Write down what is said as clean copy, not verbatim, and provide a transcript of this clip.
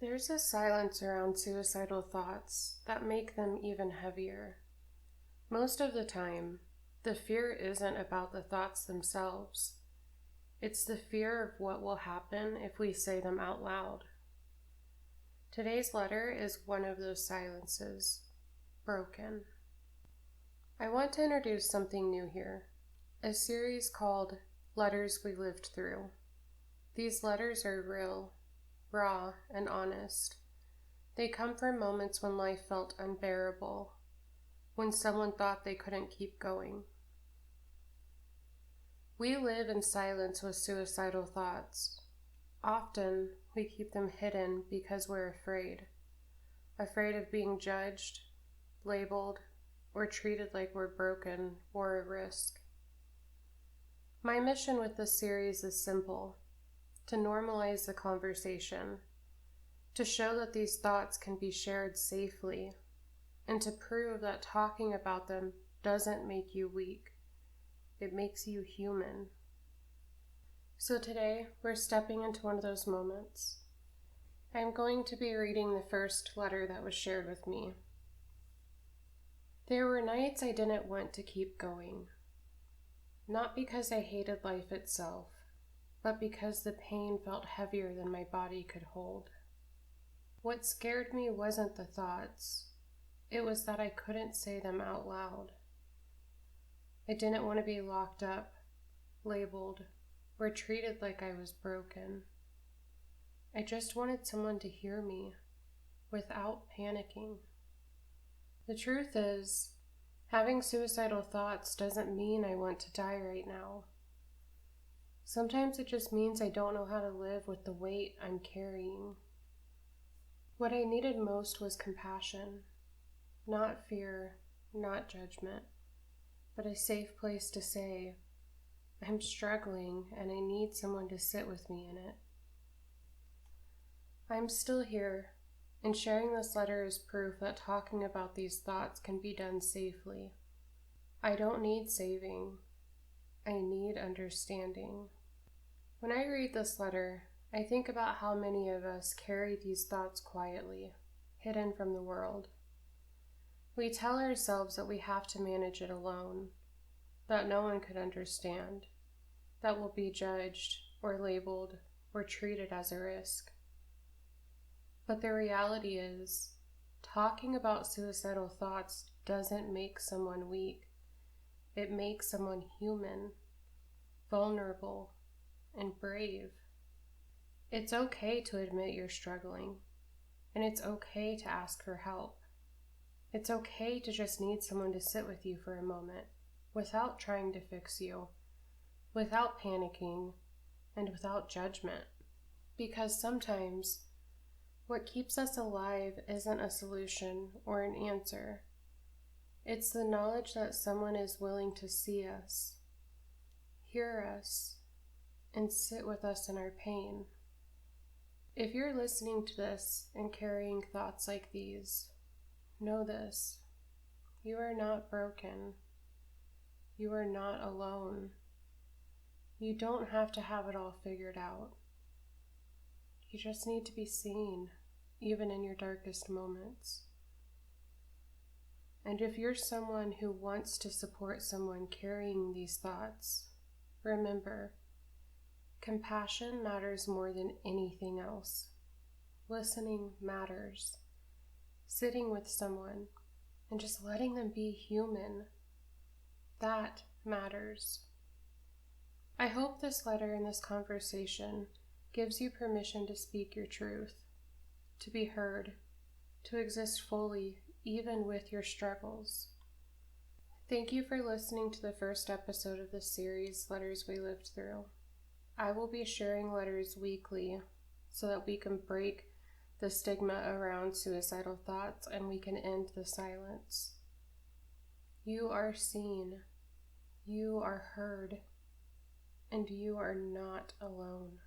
There's a silence around suicidal thoughts that make them even heavier. Most of the time, the fear isn't about the thoughts themselves. It's the fear of what will happen if we say them out loud. Today's letter is one of those silences, broken. I want to introduce something new here, a series called Letters We Lived Through. These letters are real, raw, and honest. They come from moments when life felt unbearable, when someone thought they couldn't keep going. We live in silence with suicidal thoughts. Often, we keep them hidden because we're afraid of being judged, labeled, or treated like we're broken or a risk. My mission with this series is simple: to normalize the conversation, to show that these thoughts can be shared safely, and to prove that talking about them doesn't make you weak. It makes you human. So today, we're stepping into one of those moments. I'm going to be reading the first letter that was shared with me. There were nights I didn't want to keep going. Not because I hated life itself, but because the pain felt heavier than my body could hold. What scared me wasn't the thoughts. It was that I couldn't say them out loud. I didn't want to be locked up, labeled, or treated like I was broken. I just wanted someone to hear me without panicking. The truth is, having suicidal thoughts doesn't mean I want to die right now. Sometimes it just means I don't know how to live with the weight I'm carrying. What I needed most was compassion, not fear, not judgment, but a safe place to say, I'm struggling and I need someone to sit with me in it. I'm still here, and sharing this letter is proof that talking about these thoughts can be done safely. I don't need saving. I need understanding. When I read this letter, I think about how many of us carry these thoughts quietly, hidden from the world. We tell ourselves that we have to manage it alone, that no one could understand, that we'll be judged or labeled or treated as a risk. But the reality is, talking about suicidal thoughts doesn't make someone weak. It makes someone human, vulnerable, and brave. It's okay to admit you're struggling, and it's okay to ask for help. It's okay to just need someone to sit with you for a moment, without trying to fix you, without panicking, and without judgment. Because sometimes, what keeps us alive isn't a solution or an answer. It's the knowledge that someone is willing to see us, hear us, and sit with us in our pain. If you're listening to this and carrying thoughts like these, know this: you are not broken. You are not alone. You don't have to have it all figured out. You just need to be seen, even in your darkest moments. And if you're someone who wants to support someone carrying these thoughts, remember, compassion matters more than anything else. Listening matters. Sitting with someone and just letting them be human, that matters. I hope this letter and this conversation gives you permission to speak your truth, to be heard, to exist fully, even with your struggles. Thank you for listening to the first episode of this series, Letters We Lived Through. I will be sharing letters weekly so that we can break the stigma around suicidal thoughts and we can end the silence. You are seen, you are heard, and you are not alone.